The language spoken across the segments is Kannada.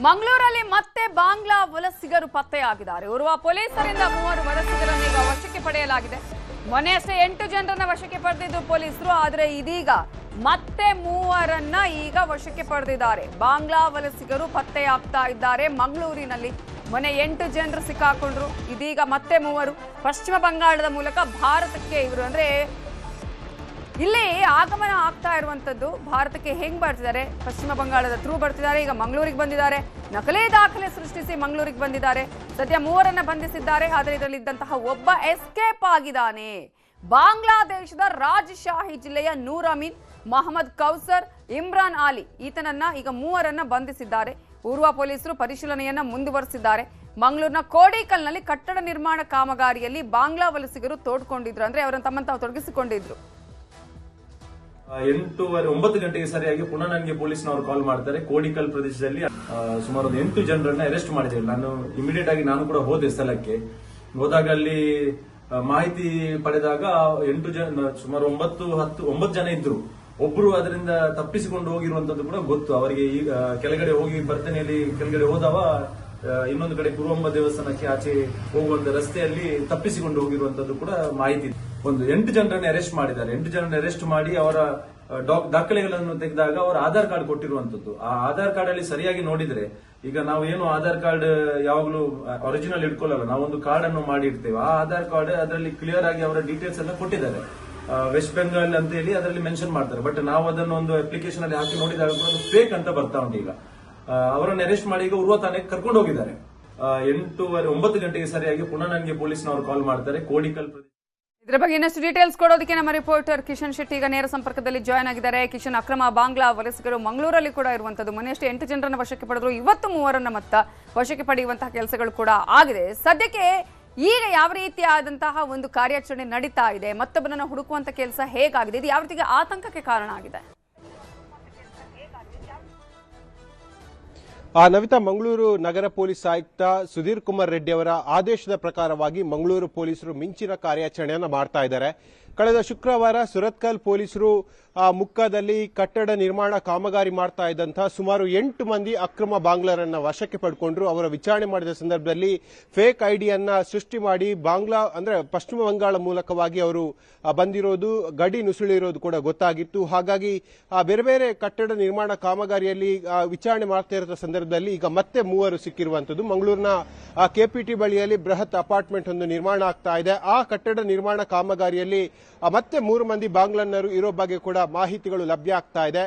ಮಂಗಳೂರಲ್ಲಿ ಮತ್ತೆ ಬಾಂಗ್ಲಾ ವಲಸಿಗರು ಪತ್ತೆಯಾಗಿದ್ದಾರೆ. ಓರ್ವ ಪೊಲೀಸರಿಂದ 3 ವಲಸಿಗರನ್ನು ಈಗ ವಶಕ್ಕೆ ಪಡೆಯಲಾಗಿದೆ. ಮೊನ್ನೆಯಷ್ಟೇ 8 ಜನರನ್ನ ವಶಕ್ಕೆ ಪಡೆದಿದ್ದು ಪೊಲೀಸರು, ಆದರೆ ಇದೀಗ ಮತ್ತೆ 3ರನ್ನ ಈಗ ವಶಕ್ಕೆ ಪಡೆದಿದ್ದಾರೆ. ಬಾಂಗ್ಲಾ ವಲಸಿಗರು ಪತ್ತೆಯಾಗ್ತಾ ಇದ್ದಾರೆ ಮಂಗಳೂರಿನಲ್ಲಿ. ಮೊನ್ನೆ 8 ಜನರು ಸಿಕ್ಕಾಕೊಂಡ್ರು, ಇದೀಗ ಮತ್ತೆ 3 ಪಶ್ಚಿಮ ಬಂಗಾಳದ ಮೂಲಕ ಭಾರತಕ್ಕೆ ಇವರು ಅಂದ್ರೆ ಇಲ್ಲಿ ಆಗಮನ ಆಗ್ತಾ ಇರುವಂತದ್ದು. ಭಾರತಕ್ಕೆ ಹೆಂಗ್ ಬರ್ತಿದ್ದಾರೆ, ಪಶ್ಚಿಮ ಬಂಗಾಳದ ಥ್ರೂ ಬರ್ತಿದ್ದಾರೆ, ಈಗ ಮಂಗಳೂರಿಗೆ ಬಂದಿದ್ದಾರೆ. ನಕಲಿ ದಾಖಲೆ ಸೃಷ್ಟಿಸಿ ಮಂಗಳೂರಿಗೆ ಬಂದಿದ್ದಾರೆ. ಸದ್ಯ 3ರನ್ನ ಬಂಧಿಸಿದ್ದಾರೆ. ಆದರೆ ಇದರಲ್ಲಿದ್ದಂತಹ ಒಬ್ಬ ಎಸ್ಕೇಪ್ ಆಗಿದ್ದಾನೆ. ಬಾಂಗ್ಲಾದೇಶದ ರಾಜಶಾಹಿ ಜಿಲ್ಲೆಯ ನೂರ್ ಅಮೀನ್, ಮೊಹಮ್ಮದ್ ಕೌಸರ್, ಇಮ್ರಾನ್ ಆಲಿ ಈತನನ್ನ ಈಗ 3ರನ್ನ ಬಂಧಿಸಿದ್ದಾರೆ. ಪೂರ್ವ ಪೊಲೀಸರು ಪರಿಶೀಲನೆಯನ್ನ ಮುಂದುವರೆಸಿದ್ದಾರೆ. ಮಂಗಳೂರಿನ ಕೋಡಿಕಲ್ನಲ್ಲಿ ಕಟ್ಟಡ ನಿರ್ಮಾಣ ಕಾಮಗಾರಿಯಲ್ಲಿ ಬಾಂಗ್ಲಾ ವಲಸಿಗರು ತೋಡ್ಕೊಂಡಿದ್ರು, ಅಂದ್ರೆ ಅವರನ್ನು ತಮ್ಮನ್ನು ತಾವು ತೊಡಗಿಸಿಕೊಂಡಿದ್ರು. 9 ಗಂಟೆಗೆ ಸರಿಯಾಗಿ ಪುನಃ ನನಗೆ ಪೊಲೀಸ್ನವರು ಕಾಲ್ ಮಾಡ್ತಾರೆ. ಕೋಡಿಕಲ್ ಪ್ರದೇಶದಲ್ಲಿ ಸುಮಾರು 8 ಜನರನ್ನ ಅರೆಸ್ಟ್ ಮಾಡಿದ್ದೇವೆ. ನಾನು ಇಮಿಡಿಯೇಟ್ ಆಗಿ ನಾನು ಕೂಡ ಹೋದೆ ಸ್ಥಳಕ್ಕೆ. ಹೋದಾಗ ಅಲ್ಲಿ ಮಾಹಿತಿ ಪಡೆದಾಗ 8 ಜನ, ಸುಮಾರು 9 ಜನ ಇದ್ರು. ಒಬ್ರು ಅದರಿಂದ ತಪ್ಪಿಸಿಕೊಂಡು ಹೋಗಿರುವಂತದ್ದು ಕೂಡ ಗೊತ್ತು ಅವರಿಗೆ. ಈಗ ಕೆಳಗಡೆ ಹೋಗಿ ಬರ್ತನೆಯಲ್ಲಿ ಕೆಳಗಡೆ ಹೋದವ ಇನ್ನೊಂದು ಕಡೆ ಕುರುವಂಬ ದೇವಸ್ಥಾನಕ್ಕೆ ಆಚೆ ಹೋಗುವಂತ ರಸ್ತೆಯಲ್ಲಿ ತಪ್ಪಿಸಿಕೊಂಡು ಹೋಗಿರುವಂತದ್ದು ಕೂಡ ಮಾಹಿತಿ. 8 ಜನರನ್ನು ಅರೆಸ್ಟ್ ಮಾಡಿದ್ದಾರೆ. 8 ಜನರನ್ನು ಅರೆಸ್ಟ್ ಮಾಡಿ ಅವರ ದಾಖಲೆಗಳನ್ನು ತೆಗೆದಾಗ ಅವರ ಆಧಾರ್ ಕಾರ್ಡ್ ಕೊಟ್ಟಿರುವಂತದ್ದು. ಆ ಆಧಾರ್ ಕಾರ್ಡ್ ಅಲ್ಲಿ ಸರಿಯಾಗಿ ನೋಡಿದ್ರೆ, ಈಗ ನಾವು ಏನು ಆಧಾರ್ ಕಾರ್ಡ್ ಯಾವಾಗಲೂ ಒರಿಜಿನಲ್ ಇಟ್ಕೊಳ್ಳಲ್ಲ, ನಾವೊಂದು ಕಾರ್ಡ್ ಅನ್ನು ಮಾಡಿ ಇಡ್ತೇವೆ. ಆ ಆಧಾರ್ ಕಾರ್ಡ್ ಅದರಲ್ಲಿ ಕ್ಲಿಯರ್ ಆಗಿ ಅವರ ಡೀಟೇಲ್ಸ್ ಎಲ್ಲ ಕೊಟ್ಟಿದ್ದಾರೆ. ವೆಸ್ಟ್ ಬೆಂಗಾಲ್ ಅಂತ ಹೇಳಿ ಅದರಲ್ಲಿ ಮೆನ್ಷನ್ ಮಾಡ್ತಾರೆ. ಬಟ್ ನಾವು ಅದನ್ನು ಒಂದು ಅಪ್ಲಿಕೇಶನ್ ಅಲ್ಲಿ ಹಾಕಿ ನೋಡಿದಾಗ ಕೂಡ ಅದು ಫೇಕ್ ಅಂತ ಬರ್ತಾ ಉಂಟು. ಈಗ ಅವರನ್ನು ಅರೆಸ್ಟ್ ಮಾಡಿ ಈಗ ಉರ್ವ ತಾನೇ ಕರ್ಕೊಂಡು ಹೋಗಿದ್ದಾರೆ. 9 ಗಂಟೆಗೆ ಸರಿಯಾಗಿ ಪುನಃ ನನಗೆ ಪೊಲೀಸ್ನವರು ಕಾಲ್ ಮಾಡ್ತಾರೆ. ಕೋಡಿಕಲ್ ಇದರ ಬಗ್ಗೆ ಇನ್ನಷ್ಟು ಡೀಟೇಲ್ಸ್ ಕೊಡೋದಕ್ಕೆ ನಮ್ಮ ರಿಪೋರ್ಟರ್ ಕಿಶನ್ ಶೆಟ್ಟಿ ಈಗ ನೇರ ಸಂಪರ್ಕದಲ್ಲಿ ಜಾಯ್ನ್ ಆಗಿದ್ದಾರೆ. ಕಿಶನ್, ಅಕ್ರಮ ಬಾಂಗ್ಲಾ ವಲಸಿಗರು ಮಂಗಳೂರಲ್ಲಿ ಕೂಡ ಇರುವಂತದ್ದು. ಮೊನ್ನೆಯಷ್ಟೇ 8 ಜನರನ್ನ ವಶಕ್ಕೆ ಪಡೆದ್ರು, ಇವತ್ತು 3ರನ್ನ ಮತ್ತ ವಶಕ್ಕೆ ಪಡೆಯುವಂತಹ ಕೆಲಸಗಳು ಕೂಡ ಆಗಿದೆ. ಸದ್ಯಕ್ಕೆ ಈಗ ಯಾವ ರೀತಿಯಾದಂತಹ ಒಂದು ಕಾರ್ಯಾಚರಣೆ ನಡೀತಾ ಇದೆ, ಮತ್ತೊಬ್ಬರನ್ನ ಹುಡುಕುವಂತ ಕೆಲಸ ಹೇಗಾಗಿದೆ, ಇದು ಯಾವ ರೀತಿಗೆ ಆತಂಕಕ್ಕೆ ಕಾರಣ ಆಗಿದೆ? ನವಿತಾ, ಮಂಗಳೂರು ನಗರ ಪೊಲೀಸ್ ಆಯುಕ್ತ ಸುಧೀರ್ ಕುಮಾರ್ ರೆಡ್ಡಿ ಅವರ ಆದೇಶದ ಪ್ರಕಾರವಾಗಿ ಮಂಗಳೂರು ಪೊಲೀಸರು ಮಿಂಚಿನ ಕಾರ್ಯಾಚರಣೆಯನ್ನು ಮಾಡ್ತಾ ಇದ್ದಾರೆ. ಕಳೆದ ಶುಕ್ರವಾರ ಸುರತ್ಕಲ್ ಪೊಲೀಸರು ಮುಕ್ಕದಲ್ಲಿ ಕಟ್ಟಡ ನಿರ್ಮಾಣ ಕಾಮಗಾರಿ ಮಾಡ್ತಾ ಇದ್ದಂತಹ ಸುಮಾರು 8 ಮಂದಿ ಅಕ್ರಮ ಬಾಂಗ್ಲಾರನ್ನ ವಶಕ್ಕೆ ಪಡ್ಕೊಂಡ್ರು. ಅವರ ವಿಚಾರಣೆ ಮಾಡಿದ ಸಂದರ್ಭದಲ್ಲಿ ಫೇಕ್ ಐಡಿಯನ್ನ ಸೃಷ್ಟಿ ಮಾಡಿ ಬಾಂಗ್ಲಾ ಅಂದ್ರೆ ಪಶ್ಚಿಮ ಬಂಗಾಳ ಮೂಲಕವಾಗಿ ಅವರು ಬಂದಿರೋದು, ಗಡಿ ನುಸುಳಿರೋದು ಕೂಡ ಗೊತ್ತಾಗಿತ್ತು. ಹಾಗಾಗಿ ಬೇರೆ ಬೇರೆ ಕಟ್ಟಡ ನಿರ್ಮಾಣ ಕಾಮಗಾರಿಯಲ್ಲಿ ವಿಚಾರಣೆ ಮಾಡ್ತಾ ಇರೋ ಸಂದರ್ಭದಲ್ಲಿ ಈಗ ಮತ್ತೆ 3 ಸಿಕ್ಕಿರುವಂತದ್ದು. ಮಂಗಳೂರಿನ ಕೆಪಿಟಿ ಬಳಿಯಲ್ಲಿ ಬೃಹತ್ ಅಪಾರ್ಟ್ಮೆಂಟ್ ಒಂದು ನಿರ್ಮಾಣ ಆಗ್ತಾ ಇದೆ. ಆ ಕಟ್ಟಡ ನಿರ್ಮಾಣ ಕಾಮಗಾರಿಯಲ್ಲಿ ಮತ್ತೆ 3 ಮಂದಿ ಬಾಂಗ್ಲನ್ನರು ಇರೋ ಬಗ್ಗೆ ಕೂಡ ಮಾಹಿತಿಗಳು ಲಭ್ಯ ಆಗ್ತಾ ಇದೆ.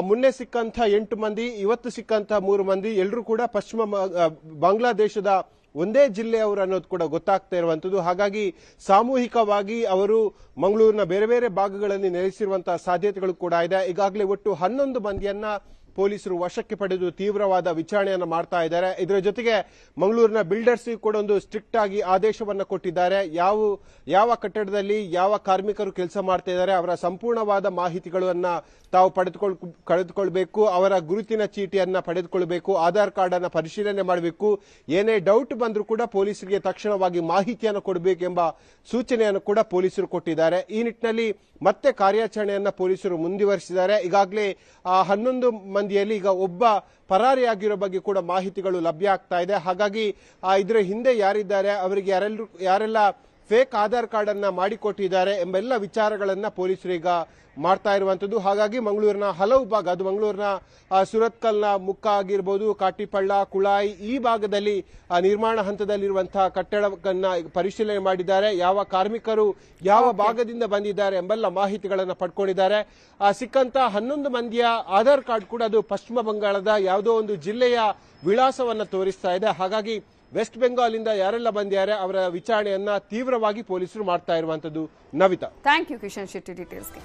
ಮುನ್ನೆ ಸಿಕ್ಕಂತ 8 ಮಂದಿ, ಇವತ್ತು ಸಿಕ್ಕಂತ 3 ಮಂದಿ ಎಲ್ಲರೂ ಕೂಡ ಪಶ್ಚಿಮ ಬಾಂಗ್ಲಾದೇಶದ ಒಂದೇ ಜಿಲ್ಲೆಯವರು ಅನ್ನೋದು ಕೂಡ ಗೊತ್ತಾಗ್ತಾ ಇರುವಂತದ್ದು. ಹಾಗಾಗಿ ಸಾಮೂಹಿಕವಾಗಿ ಅವರು ಮಂಗಳೂರಿನ ಬೇರೆ ಬೇರೆ ಭಾಗಗಳಲ್ಲಿ ನೆಲೆಸಿರುವಂತಹ ಸಾಧ್ಯತೆಗಳು ಕೂಡ ಇದೆ. ಈಗಾಗಲೇ ಒಟ್ಟು 11 ಮಂದಿಯನ್ನ ಪೊಲೀಸರು ವಶಕ್ಕೆ ಪಡೆದು ತೀವ್ರವಾದ ವಿಚಾರಣೆಯನ್ನು ಮಾಡ್ತಾ ಇದ್ದಾರೆ. ಇದರ ಜೊತೆಗೆ ಮಂಗಳೂರಿನ ಬಿಲ್ಡರ್ಸ್ ಕೂಡ ಒಂದು ಸ್ಟ್ರಿಕ್ಟ್ ಆಗಿ ಆದೇಶವನ್ನು ಕೊಟ್ಟಿದ್ದಾರೆ. ಯಾವ ಕಟ್ಟಡದಲ್ಲಿ ಯಾವ ಕಾರ್ಮಿಕರು ಕೆಲಸ ಮಾಡ್ತಾ ಇದ್ದಾರೆ ಅವರ ಸಂಪೂರ್ಣವಾದ ಮಾಹಿತಿಗಳನ್ನ ತಾವು ಪಡೆದುಕೊಳ್ಬೇಕು, ಅವರ ಗುರುತಿನ ಚೀಟಿಯನ್ನ ಪಡೆದುಕೊಳ್ಬೇಕು, ಆಧಾರ್ ಕಾರ್ಡ್ ಅನ್ನ ಪರಿಶೀಲನೆ ಮಾಡಬೇಕು. ಏನೇ ಡೌಟ್ ಬಂದರೂ ಕೂಡ ಪೊಲೀಸರಿಗೆ ತಕ್ಷಣವಾಗಿ ಮಾಹಿತಿಯನ್ನು ಕೊಡಬೇಕೆಂಬ ಸೂಚನೆಯನ್ನು ಕೂಡ ಪೊಲೀಸರು ಕೊಟ್ಟಿದ್ದಾರೆ. ಈ ನಿಟ್ಟಿನಲ್ಲಿ ಮತ್ತೆ ಕಾರ್ಯಾಚರಣೆಯನ್ನ ಪೊಲೀಸರು ಮುಂದುವರಿಸಿದ್ದಾರೆ. ಈಗಾಗಲೇ 11 ಮಂದಿಯಲ್ಲಿ ಈಗ ಒಬ್ಬ ಪರಾರಿಯಾಗಿರೋ ಬಗ್ಗೆ ಕೂಡ ಮಾಹಿತಿಗಳು ಲಭ್ಯ ಆಗ್ತಾ ಇದೆ. ಹಾಗಾಗಿ ಇದರ ಹಿಂದೆ ಯಾರಿದ್ದಾರೆ, ಅವರಿಗೆ ಯಾರೆಲ್ಲ ಫೇಕ್ ಆಧಾರ್ ಕಾರ್ಡ್ ಅನ್ನ ಮಾಡಿಕೊಟ್ಟಿದ್ದಾರೆ ಎಂಬೆಲ್ಲ ವಿಚಾರಗಳನ್ನ ಪೊಲೀಸರು ಈಗ ಮಾಡ್ತಾ ಇರುವಂತದ್ದು. ಹಾಗಾಗಿ ಮಂಗಳೂರಿನ ಹಲವು ಭಾಗ, ಅದು ಮಂಗಳೂರಿನ ಸುರತ್ಕಲ್ನ ಮುಕ್ಕ ಆಗಿರ್ಬೋದು, ಕಾಟಿಪಳ್ಳ, ಕುಳಾಯಿ ಈ ಭಾಗದಲ್ಲಿ ನಿರ್ಮಾಣ ಹಂತದಲ್ಲಿರುವಂತಹ ಕಟ್ಟಡವನ್ನ ಪರಿಶೀಲನೆ ಮಾಡಿದ್ದಾರೆ. ಯಾವ ಕಾರ್ಮಿಕರು ಯಾವ ಭಾಗದಿಂದ ಬಂದಿದ್ದಾರೆ ಎಂಬೆಲ್ಲ ಮಾಹಿತಿಗಳನ್ನು ಪಡ್ಕೊಂಡಿದ್ದಾರೆ. ಸಿಕ್ಕಂತ 11 ಮಂದಿಯ ಆಧಾರ್ ಕಾರ್ಡ್ ಕೂಡ ಅದು ಪಶ್ಚಿಮ ಬಂಗಾಳದ ಯಾವುದೋ ಒಂದು ಜಿಲ್ಲೆಯ ವಿಳಾಸವನ್ನ ತೋರಿಸ್ತಾ ಇದೆ. ಹಾಗಾಗಿ ವೆಸ್ಟ್ ಬೆಂಗಾಲ್ ಇಂದ ಯಾರೆಲ್ಲ ಬಂದಿದ್ದಾರೆ ಅವರ ವಿಚಾರಣೆಯನ್ನ ತೀವ್ರವಾಗಿ ಪೊಲೀಸರು ಮಾಡ್ತಾ ಇರುವಂತದ್ದು. Navitha, thank you Kishan Shetty ಡೀಟೇಲ್ಸ್ಗೆ.